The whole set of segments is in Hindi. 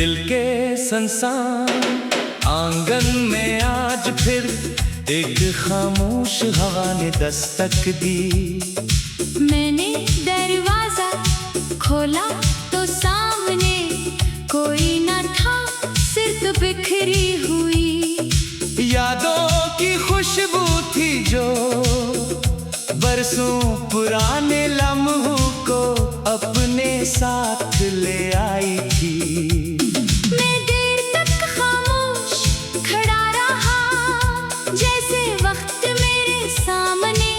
दिल के संसार आंगन में आज फिर एक खामोश हवा ने दस्तक दी। मैंने दरवाजा खोला तो सामने कोई न था, सिर्फ बिखरी हुई यादों की खुशबू थी जो बरसों पुराने लम्हों को अपने साथ ले आई थी। मैं देर तक खामोश खड़ा रहा, जैसे वक्त मेरे सामने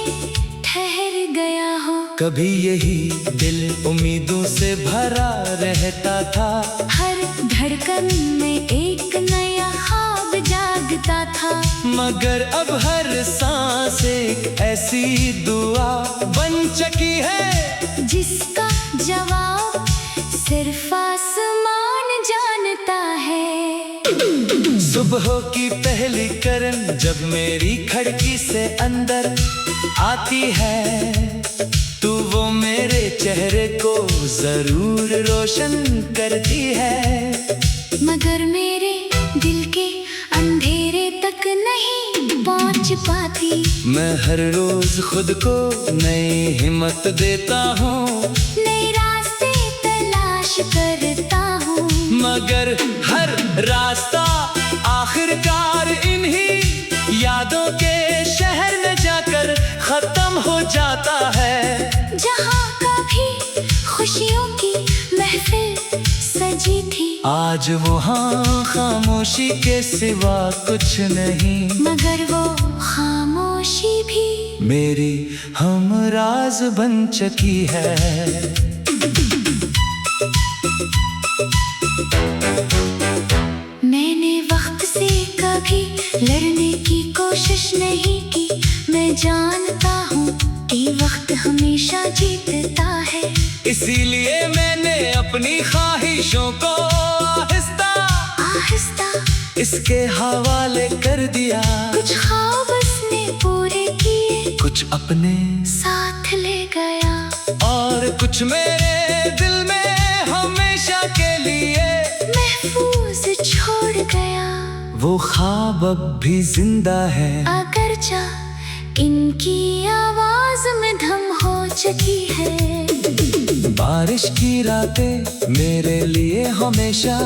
ठहर गया हो। कभी यही दिल उम्मीदों से भरा रहता था, हर धड़कन में एक नया ख्वाब जागता था। मगर अब हर सांस एक ऐसी दुआ बन चुकी है जिसका जवाब सिर्फ आसमान जानता है। सुबह की पहली किरण जब मेरी खिड़की से अंदर आती है, तो वो मेरे चेहरे को जरूर रोशन करती है। मगर मेरे दिल के अंधेरे तक नहीं पहुंच पाती। मैं हर रोज खुद को नई हिम्मत देता हूँ, नए रास्ते तलाश करता हूँ। मगर हर रास्ता आखिरकार इन्हीं यादों के शहर में जाकर खत्म हो जाता है। जहाँ कभी खुशियों की महफिल सजी थी, आज वहाँ खामोशी के सिवा कुछ नहीं। मगर वो खामोशी भी मेरी हमराज बन चुकी है। मैंने वक्त से कभी लड़ने की कोशिश नहीं की। मैं जानता हूँ कि वक्त हमेशा जीतता है। इसीलिए मैंने अपनी ख्वाहिशों को आहिस्ता आहिस्ता इसके हवाले कर दिया। कुछ ख्वाब उसने पूरे किए, कुछ अपने साथ ले गया, और कुछ मेरे दिल में हमेशा के लिए महफूज छोड़ गया। वो ख्वाब अब भी जिंदा है, अगर जा इनकी आवाज में धम हो चुकी है। बारिश की रातें मेरे लिए हमेशा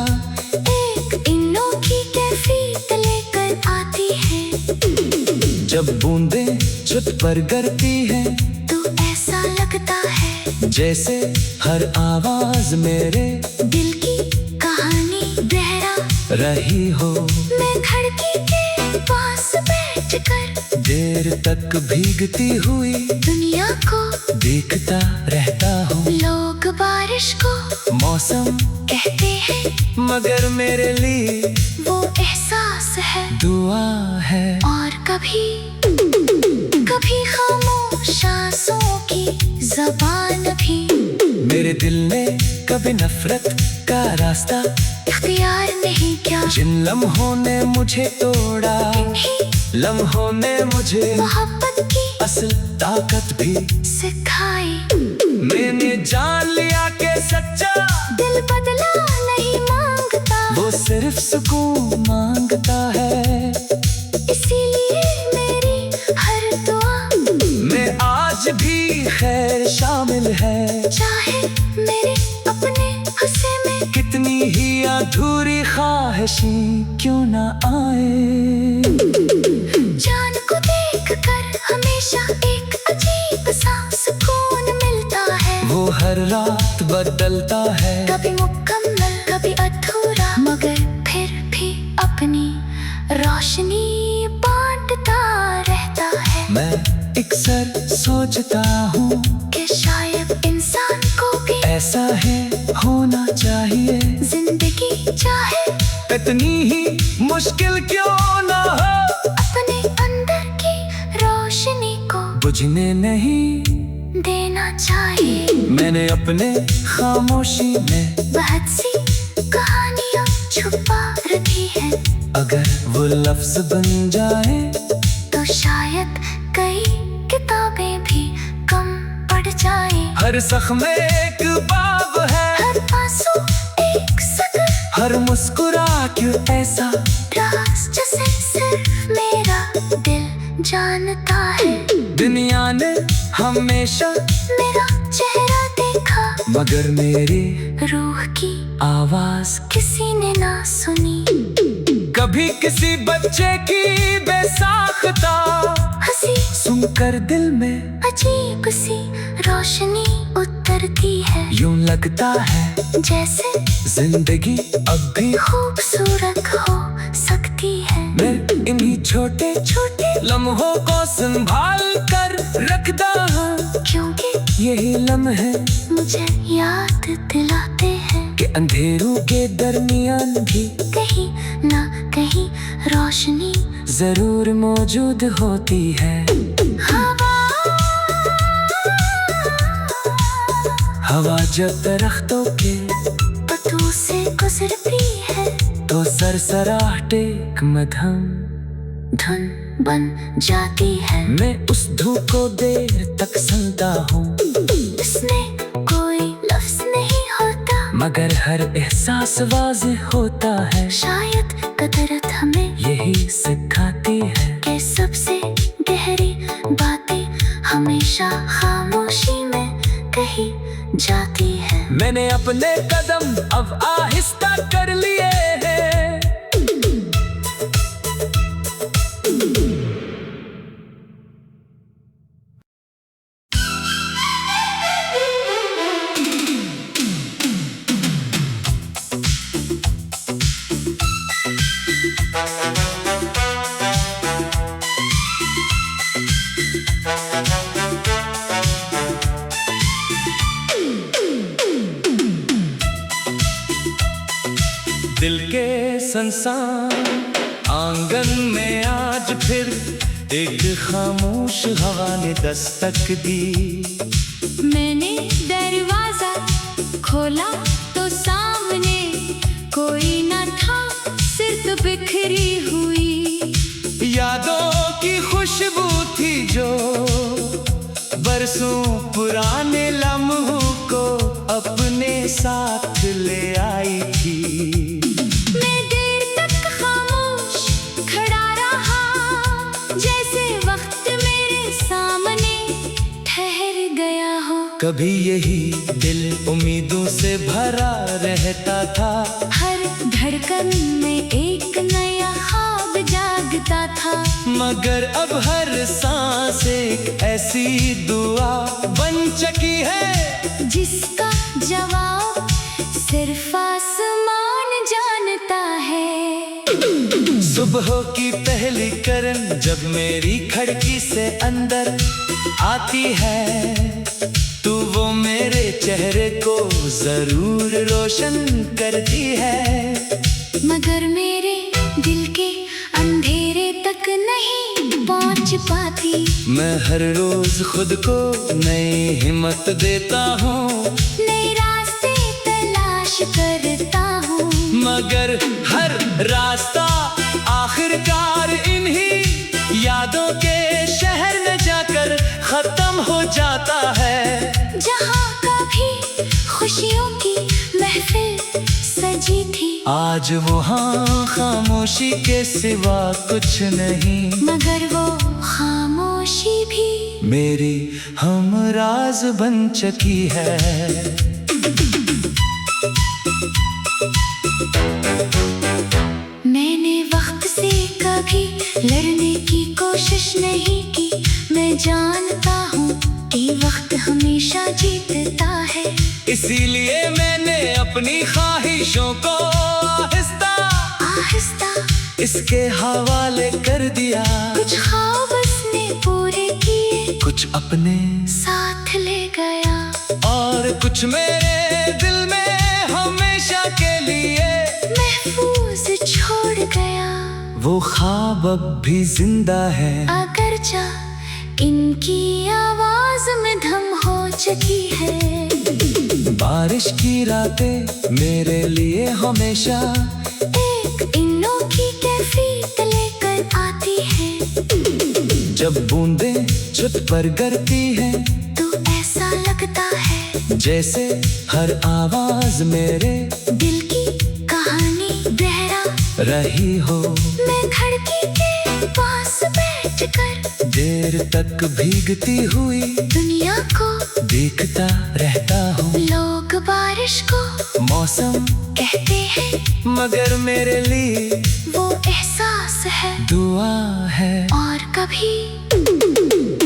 एक अनोखी कैफियत लेकर आती है। जब बूंदें छत पर गिरती हैं, तो ऐसा लगता है जैसे हर आवाज मेरे दिल की कहानी दोहरा रही हो। मैं खिड़की के पास बैठकर देर तक भीगती हुई दुनिया को देखता रहता हूँ। लोग बारिश को मौसम कहते हैं, मगर मेरे लिए वो एहसास है, दुआ है। और कभी कभी खामोश आंसू की ज़बान भी। मेरे दिल ने कभी नफरत का रास्ता इख्तियार नहीं किया। जिन लम्हों ने मुझे तोड़ा, इन्हीं लम्हों ने मुझे मोहब्बत की असल ताकत भी सिखाई। मैंने जान लिया कि सच्चा दिल बदला नहीं मांगता, वो सिर्फ सुकून मांगता है। इसीलिए मेरी हर दुआ में आज भी खैर शामिल है। चाहे मेरे अपने हिस्से में कितनी ही अधूरी ख्वाहिशें क्यों ना आए, जान को देखकर हमेशा एक अजीब सा सुकून मिलता है। वो हर रात बदलता है, कभी मुकम्मल कभी अधूरा, मगर फिर भी अपनी रोशनी बांटता रहता है। मैं अक्सर सोचता हूँ कि शायद इंसान को भी ऐसा है होना चाहिए। जिंदगी चाहे इतनी ही मुश्किल क्यों ना हो, अपने अंदर की रोशनी को बुझने नहीं देना चाहिए। मैंने अपने खामोशी में बहुत सी कहानियाँ छुपा रखी है, अगर वो लफ्ज बन जाए तो शायद कई किताबें भी कम पड़ जाए। हर जख्म में एक बाब है, हर आंसू एक सतर, हर मुस्कुरा क्यों ऐसा राज जैसे सिर्फ मेरा दिल जानता है। दुनिया ने हमेशा मेरा चेहरा देखा, मगर मेरी रूह की आवाज किसी ने ना सुनी। कभी किसी बच्चे की बेसाख्ता हंसी सुनकर दिल में अजीब सी रोशनी उतरती है। यूं लगता है जैसे जिंदगी अब भी खूबसूरत हो सकती है। मैं इन्हीं छोटे छोटे लम्हों को संभाल कर रखता हूँ, क्योंकि यही लम्हे मुझे याद दिलाते हैं कि अंधेरों के दरमियान भी कहीं ना कहीं रोशनी जरूर मौजूद होती है। हवा जब दरख्तों के पत्तों से गुजरती है तो सरसराहटे मध्यम धुन बन जाती है। मैं उस धूप को देर तक सुनता हूँ, इसमें कोई लफ्ज नहीं होता, मगर हर एहसास वाज़ेह होता है। शायद कुदरत हमें यही सिखाती है कि सबसे गहरी बातें हमेशा खामोशी में कही जाती है। मैंने अपने कदम अब आहिस्ता कर लिए हैं, दिल के संसार आंगन में आज फिर एक खामोश हवा ने दस्तक दी। मैंने दरवाजा खोला तो सामने कोई न था, सिर्फ बिखरी हुई यादों की खुशबू थी जो बरसों पुराने लम्हों को अपने साथ ले आई थी। मैं देर तक खामोश खड़ा रहा, जैसे वक्त मेरे सामने ठहर गया हो। कभी यही दिल उम्मीदों से भरा रहता था, हर धड़कन में एक नया ख्वाब जागता था, मगर अब हर सांस एक ऐसी दुआ बन चुकी है जिसका जवाब सिर्फ आसमान जानता है। सुबह की पहली किरण जब मेरी खिड़की से अंदर आती है, तू वो मेरे चेहरे को जरूर रोशन करती है, मगर मेरे दिल के अंधेरे तक नहीं पहुंच पाती। मैं हर रोज खुद को नई हिम्मत देता हूँ, नए रास्ते तलाश करता हूँ, मगर हर रास्ता आखिरकार इन्हीं यादों के शहर में जाकर खत्म हो जाता है। जहाँ कभी खुशियों की महफिल सजी थी, आज वहाँ खामोशी के सिवा कुछ नहीं, मगर वो खामोशी भी मेरी हमराज बन चुकी है। मैंने वक्त से कभी लड़ने की कोशिश नहीं की, मैं जानता हूँ कि वक्त हमेशा जीतता है। इसीलिए मैंने अपनी ख्वाहिशों को आहिस्ता आहिस्ता इसके हवाले कर दिया। कुछ ख्वाब उसने पूरे किए, कुछ अपने साथ ले गया, और कुछ मेरे दिल में हमेशा के लिए महफूज छोड़ गया। वो ख्वाब अब भी जिंदा है, अगर जा इनकी आवाज में धम हो चुकी है। बारिश की रातें मेरे लिए हमेशा एक अनोखी कैफियत लेकर आती है। जब बूंदें छत पर गिरती हैं तो ऐसा लगता है जैसे हर आवाज मेरे दिल की कहानी रही हो। मैं खिड़की के पास बैठकर देर तक भीगती हुई दुनिया को देखता रहता हूँ। लोग बारिश को मौसम कहते हैं, मगर मेरे लिए वो एहसास है, दुआ है। और कभी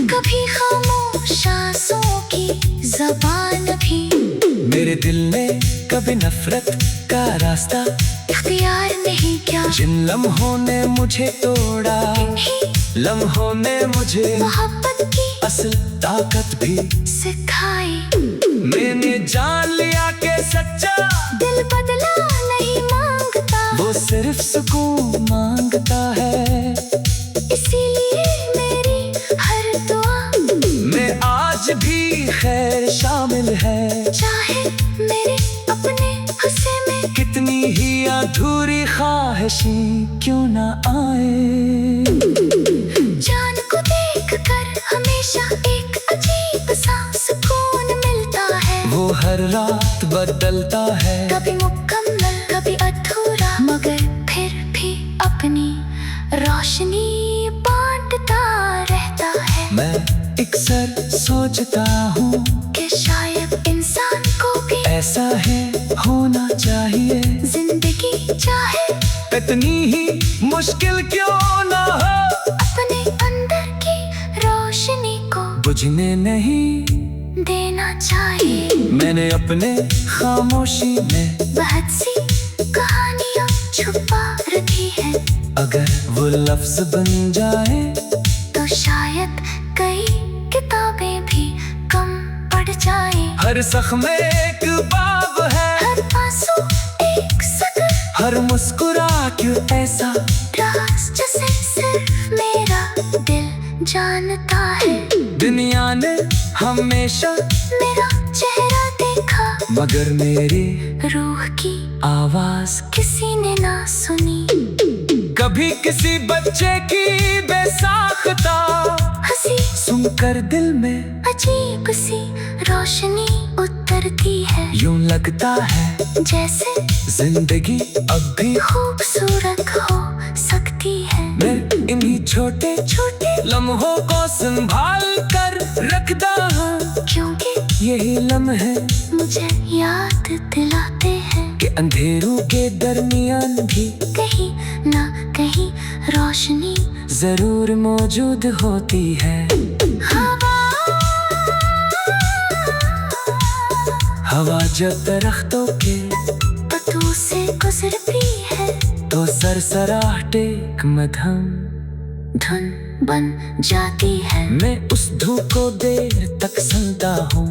कभी खामोश आंसू की ज़बान भी। मेरे दिल ने कभी नफरत का रास्ता इख्तियार नहीं किया। जिन लम्हों ने मुझे तोड़ा, इन्हीं लम्हों ने मुझे मोहब्बत की असल ताकत भी सिखाई। मैंने जान लिया कि सच्चा दिल बदला नहीं मांगता, वो सिर्फ सुकून मांगता है। इसीलिए मेरी हर दुआ में आज भी खैर शामिल है। चाहे मेरे अपने हिस्से में कितनी ही अधूरी ख्वाहिशें क्यों ना आए। जान को देखकर हमेशा एक अजीब सा सुकून मिलता है। वो हर रात बदलता है, कभी मुकम्मल कभी अधूरा, मगर फिर भी अपनी रोशनी बांटता रहता है। मैं अक्सर सोचता हूँ कि शायद इंसान को भी ऐसा है होना चाहिए। जिंदगी चाहे इतनी ही मुश्किल क्यों ना हो, अपने अंदर की रोशनी को बुझने नहीं देना चाहिए। मैंने अपने खामोशी में बहुत सी कहानियाँ छुपा रखी है, अगर वो लफ्ज बन जाए तो शायद कई किताबें भी कम पड़ जाए। हर जख्म में एक बाब है, हर आंसू एक सतर, हर मुस्कुराहट ऐसा राज जैसे सिर्फ मेरा दिल जानता है। दुनिया ने हमेशा मेरा चेहरा देखा, मगर मेरी रूह की आवाज किसी ने ना सुनी। कभी किसी बच्चे की बेसाख्ता हंसी सुनकर दिल में अजीब सी रोशनी उतरती है। यूं लगता है जैसे जिंदगी अब भी खूबसूरत हो सकती है। मैं इन्हीं छोटे छोटे लम्हों को संभाल कर रखता हूँ, क्योंकि यही लम्हे मुझे याद दिलाते हैं कि अंधेरों के दरमियान भी कहीं ना कहीं रोशनी जरूर मौजूद होती है। हवा जब दरख्तों के पत्तों से गुजरती है, तो सरसराहटे एक मध्यम धुन बन जाती है। मैं उस धूप को देर तक सुनता हूँ,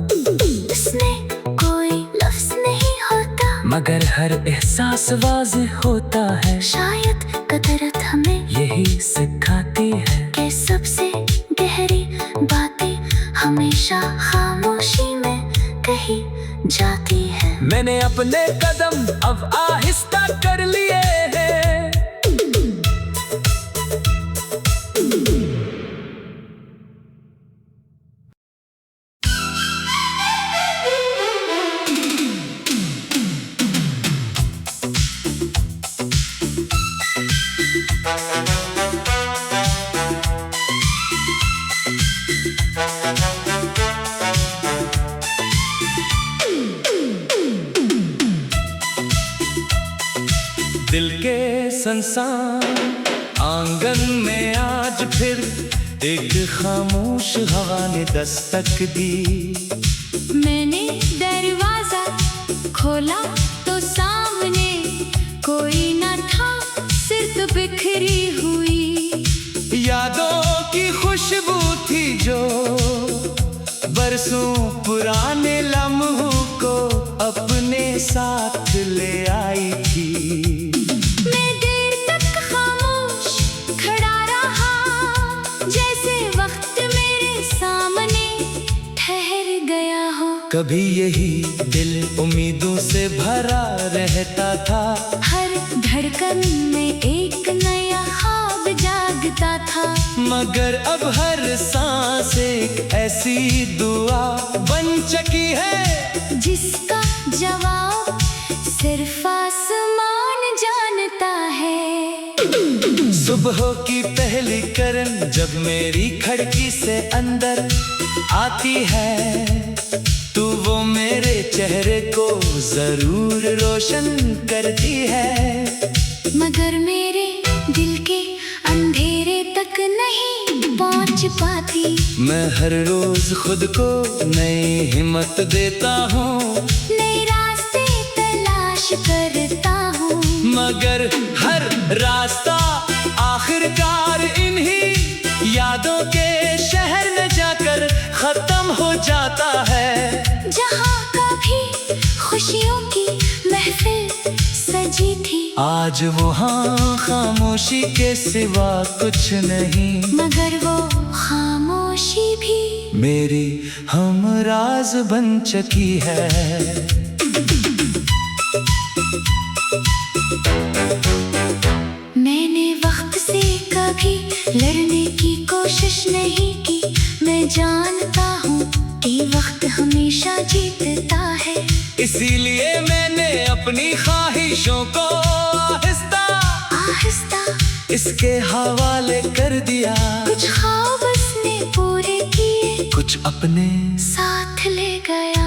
इसमें कोई लफ्ज नहीं होता, मगर हर एहसास वाज़ेह होता है। शायद कुदरत हमें यही सिखाती है कि सबसे गहरी बातें हमेशा खामोशी में कही जाती है। मैंने अपने कदम अब आहिस्ता कर लिए हैं। दिल के संसार आंगन में आज फिर एक खामोश हवा ने दस्तक दी। मैंने दरवाजा खोला तो सामने कोई न था, सिर्फ बिखरी हुई यादों की खुशबू थी जो बरसों पुराने लम्हों को अपने साथ ले आई थी। मैं देर तक खामोश खड़ा रहा, जैसे वक्त मेरे सामने ठहर गया हो। कभी यही दिल उम्मीदों से भरा रहता था, हर धड़कन में एक नया ख्वाब जागता था, मगर अब हर सांस एक ऐसी दुआ बन चुकी है जिसका जवाब सिर्फ आसमान जानता है। सुबह की पहली किरण जब मेरी खिड़की से अंदर आती है, तू वो मेरे चेहरे को जरूर रोशन करती है। मगर मेरे दिल के अंधेरे तक नहीं पहुंच पाती। मैं हर रोज खुद को नई हिम्मत देता हूँ, नए रास्ते तलाश करता हूँ। मगर हर रास्ता आखिरकार इन्हीं यादों के शहर में जाकर खत्म हो जाता है। जहाँ कभी खुशियों की महफिल सजी थी, आज वहाँ खामोशी के सिवा कुछ नहीं। मगर वो खामोशी भी मेरी हमराज बन चुकी है। मैंने वक्त से कभी लड़ने की कोशिश नहीं की। मैं जानता हूँ कि वक्त हमेशा जीतता है। इसीलिए मैंने अपनी ख्वाहिशों को आहिस्ता आहिस्ता इसके हवाले कर दिया। कुछ ख्वाब उसने पूरे किए, कुछ अपने साथ ले गया।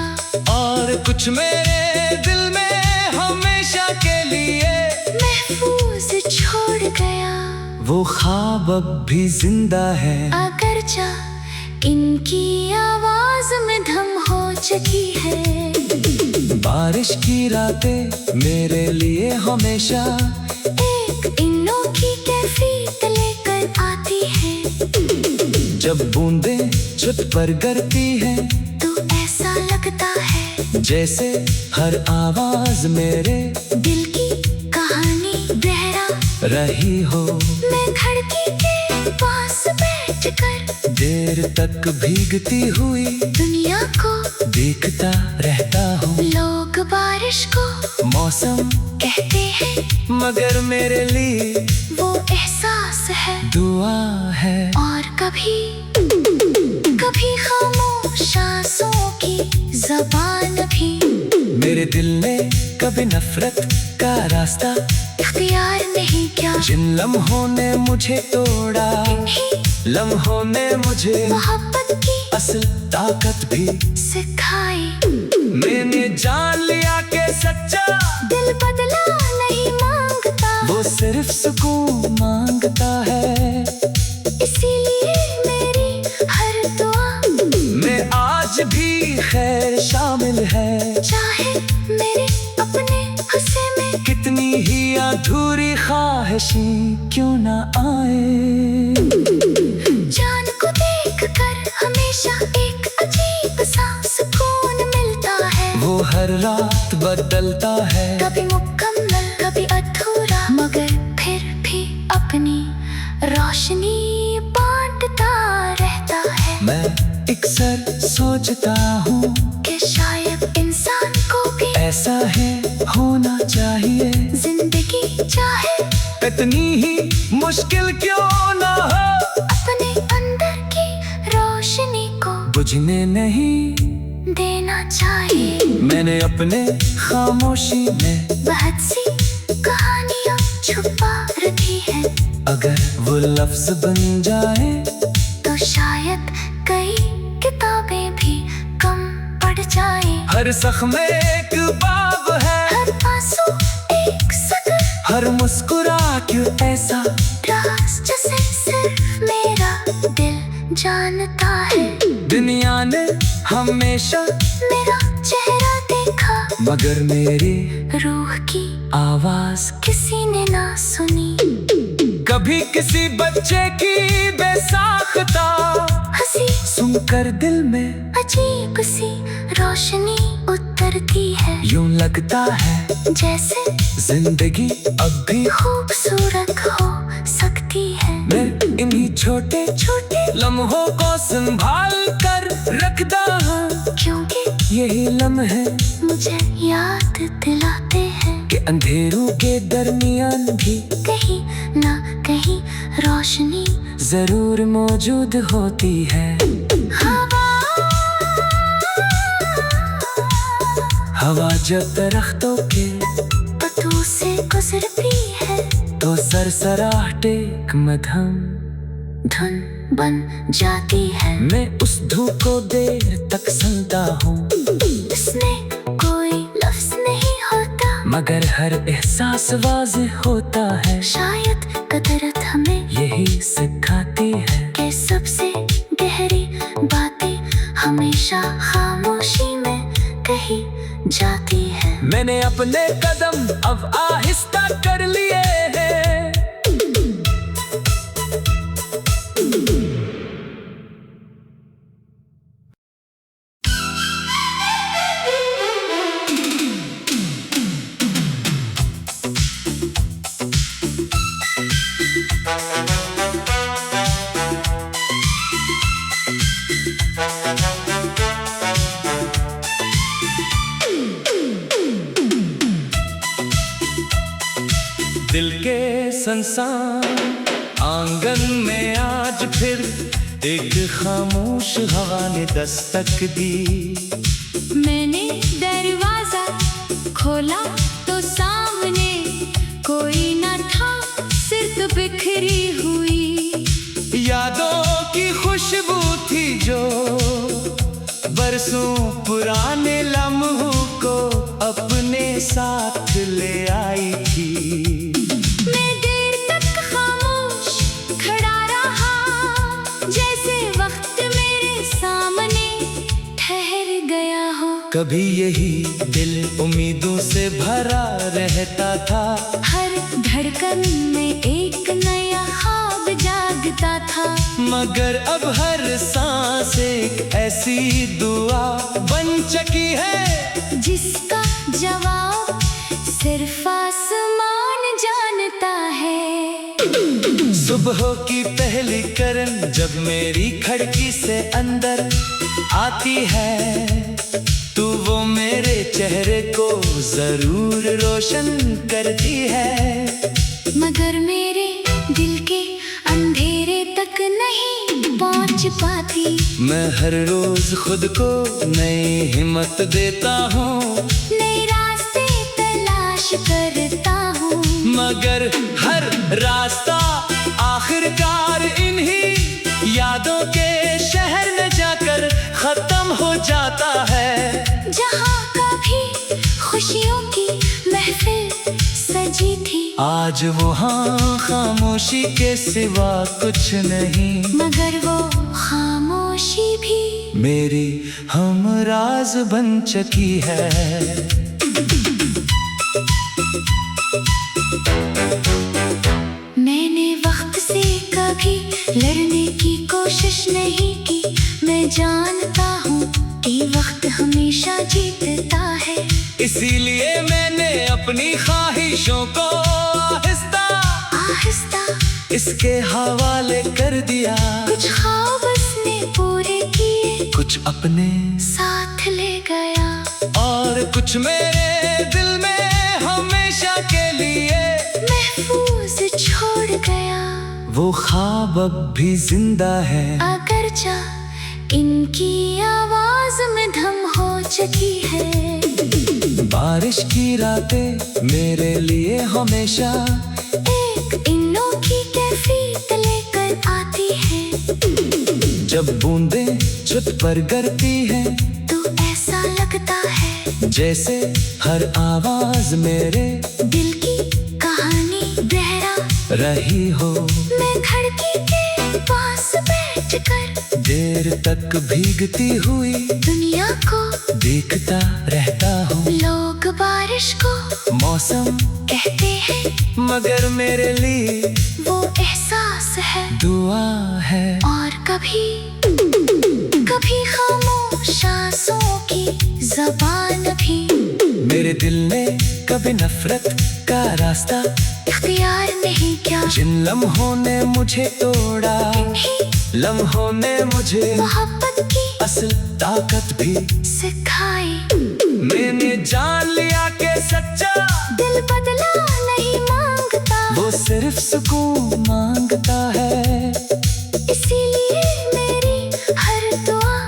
और कुछ मेरे दिल में हमेशा के लिए महफूज छोड़ गया। वो ख्वाब अब भी जिंदा है, अगरचा इनकी आवाज में धम हो चुकी है। बारिश की रातें मेरे लिए हमेशा एक अनोखी कैफियत लेकर आती है। जब बूंदें छत पर गिरती हैं, तो ऐसा लगता है जैसे हर आवाज मेरे दिल की कहानी दोहरा रही हो। मैं खिड़की के पास बैठकर देर तक भीगती हुई दुनिया को देखता रहता हूँ। लोग बारिश को मौसम कहते हैं, मगर मेरे लिए वो एहसास है, दुआ है। और कभी कभी खामोश आंसुओं की ज़बान भी। मेरे दिल ने कभी नफरत का रास्ता इख्तियार नहीं किया। जिन लम्हों ने मुझे तोड़ा, इन्हीं लम्हों ने मुझे मोहब्बत की असल ताकत भी सिखाई। मैंने जान लिया कि सच्चा दिल बदला नहीं मांगता, वो सिर्फ सुकून मांगता है। इसीलिए मेरी हर दुआ में आज भी खैर शामिल है। चाहे मेरे अपने हिस्से में कितनी ही अधूरी ख्वाहिशें क्यों ना आए। जान को देखकर हमेशा एक अजीब सा सुकून मिलता है। वो हर रात बदलता है, कभी मुकम्मल कभी अधूरा, मगर फिर भी अपनी रोशनी बांटता रहता है। मैं अक्सर सोचता हूँ कि शायद इंसान को भी ऐसा है होना चाहिए। जिंदगी चाहे इतनी ही मुश्किल क्यों ना हो, अपने अंदर की रोशनी को बुझने नहीं देना चाहिए। मैंने अपने खामोशी में बहुत सी कहानियाँ छुपा रखी है। अगर वो लफ्ज बन जाए तो शायद कई किताबें भी कम पड़ जाए। हर जख्म में एक बाब है, हर आंसू एक सतर, हर मुस्कुरा क्यों ऐसा राज जैसे सिर्फ मेरा दिल जानता है। दुनिया ने हमेशा मेरा चेहरा देखा, मगर मेरी रूह की आवाज किसी ने ना सुनी। कभी किसी बच्चे की बेसाख्ता हंसी सुनकर दिल में अजीब सी रोशनी उतरती है। यूं लगता है जैसे जिंदगी अब भी खूबसूरत हो सकती है। मैं इन्हीं छोटे छोटे लम्हों को संभाल कर रखता हूँ, क्योंकि यही लम्हे मुझे याद दिलाते हैं कि अंधेरों के दरमियान भी कहीं ना कहीं रोशनी जरूर मौजूद होती है। हवा जब दरख्तों के पत्तों से गुजरती है, तो तो सरसराहटे मध्यम धुन बन जाती है। मैं उस धूप को देर तक सुनता हूँ, इसमें कोई लफ्ज नहीं होता, मगर हर एहसास वाज़ेह होता है। शायद कुदरत हमें यही सिखाती है कि सबसे गहरी बातें हमेशा खामोशी में कही जाती है। मैंने अपने कदम अब आहिस्ता कर लिए हैं। दिल के संसार आंगन में आज फिर एक खामोश हवा ने दस्तक दी। मैंने दरवाजा खोला तो सामने कोई न था, सिर्फ बिखरी हुई यादों की खुशबू थी जो बरसों पुराने लम्हों को अपने साथ ले आई थी। मैं देर तक खामोश खड़ा रहा, जैसे वक्त मेरे सामने ठहर गया हो। कभी यही दिल उम्मीदों से भरा रहता था, हर धड़कन में एक नया ख्वाब जागता था, मगर अब हर सांस एक ऐसी दुआ बन चुकी है जिसका जवाब सिर्फ आसमान जानता है। सुबह की पहली किरण जब मेरी खिड़की से अंदर आती है, तू वो मेरे चेहरे को जरूर रोशन करती है, मगर मेरे दिल के अंधेरे तक नहीं पहुंच पाती। मैं हर रोज खुद को नई हिम्मत देता हूँ, नए रास्ते तलाश करता हूँ, मगर हर रास्ता आखिरकार इन्हीं यादों के शहर में जाकर खत्म हो जाता है। जहाँ कभी खुशियों की महफिल सजी थी, आज वहाँ खामोशी के सिवा कुछ नहीं, मगर वो खामोशी भी मेरी हमराज बन चुकी है। मैंने वक्त से कभी लड़ने की कोशिश नहीं की, मैं जानता हूँ कि वक्त हमेशा जीतता है। इसीलिए मैंने अपनी ख्वाहिशों को आहिस्ता आहिस्ता इसके हवाले कर दिया। कुछ ख्वाब उसने पूरे किए, कुछ अपने साथ ले गया, और कुछ मेरे दिल में हमेशा के लिए महफूज छोड़ गया। वो ख्वाब अब भी जिंदा है, अगरचा इनकी आवाज में धम हो चुकी है। बारिश की रातें मेरे लिए हमेशा एक इन्नों की कैफियत लेकर आती है। जब बूंदें छत पर गिरती हैं, तो ऐसा लगता है जैसे हर आवाज मेरे दिल की कहानी दोहरा रही हो। मैं खिड़की के पास बैठकर देर तक भीगती हुई दुनिया को देखता रहता हूँ। लोग बारिश को मौसम कहते हैं, मगर मेरे लिए वो एहसास है, दुआ है। और कभी कभी खामोश आंसुओं की ज़बान भी। मेरे दिल ने कभी नफरत का रास्ता इख्तियार नहीं किया, जिन लम्हों ने मुझे तोड़ा, लम्हों ने मुझे मोहब्बत की असल ताकत भी सिखाई। मैंने जान लिया कि सच्चा दिल बदला नहीं मांगता, वो सिर्फ सुकून मांगता है। इसीलिए मेरी हर दुआ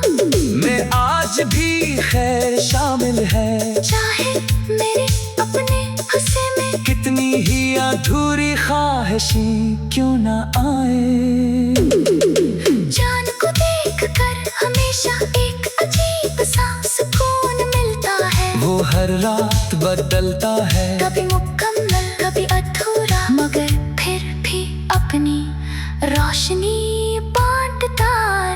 में आज भी खैर शामिल है, चाहे मेरे अपने हिस्से में कितनी ही अधूरी ख्वाहिश खाहिशी क्यों ना आए। चांद को देखकर हमेशा एक अजीब सा सुकून मिलता है। वो हर रात बदलता है, कभी मुकम्मल कभी अधूरा, मगर फिर भी अपनी रोशनी बांटता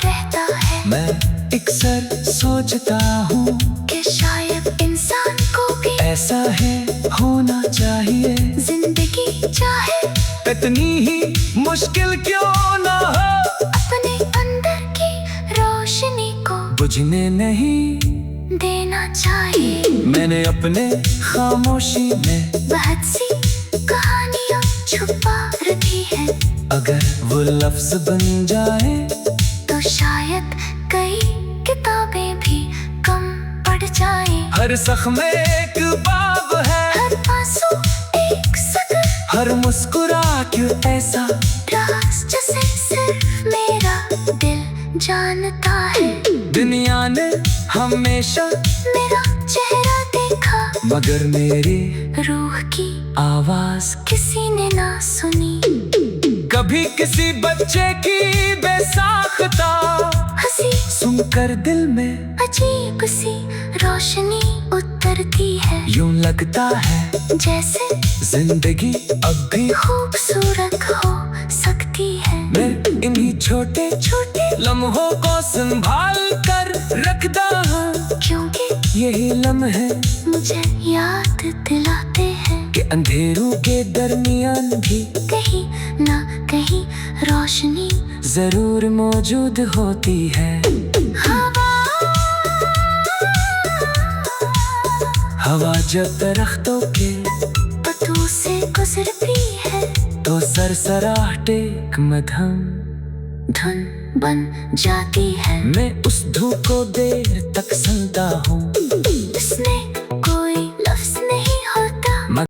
रहता है। मैं अक्सर सोचता हूँ कि शायद इंसान को भी ऐसा है होना चाहिए। जिंदगी चाहे इतनी ही मुश्किल क्यों ना हो, अपने अंदर की रोशनी को बुझने नहीं देना चाहिए। मैंने अपने खामोशी में बहुत सी कहानियाँ छुपा रखी है। अगर वो लफ्ज बन जाए तो शायद कई किताबें भी कम पड़ जाए। हर जख्म में एक बाब है, हर आंसू एक सतर, हर मुस्कुरा क्यों ऐसा। राज जैसे सिर्फ मेरा दिल जानता है। दुनिया ने हमेशा मेरा चेहरा देखा, मगर मेरी रूह की आवाज किसी ने ना सुनी। कभी किसी बच्चे की बेसाख्ता हंसी सुनकर दिल में अजीब सी रोशनी उतरती है। यूं लगता है जैसे जिंदगी अब भी खूबसूरत हो सकती है। मैं इन्हीं छोटे छोटे लम्हों को संभाल कर रखता हूँ, क्योंकि यही लम्हे मुझे याद दिलाते हैं कि अंधेरों के दरमियान भी कहीं ना कहीं रोशनी जरूर मौजूद होती है। हवा जब दरख्तों के पत्तों से गुजरती है तो सरसराहट एक मध्यम धुन बन जाती है। मैं उस धूप को देर तक सुनता हूँ, इसने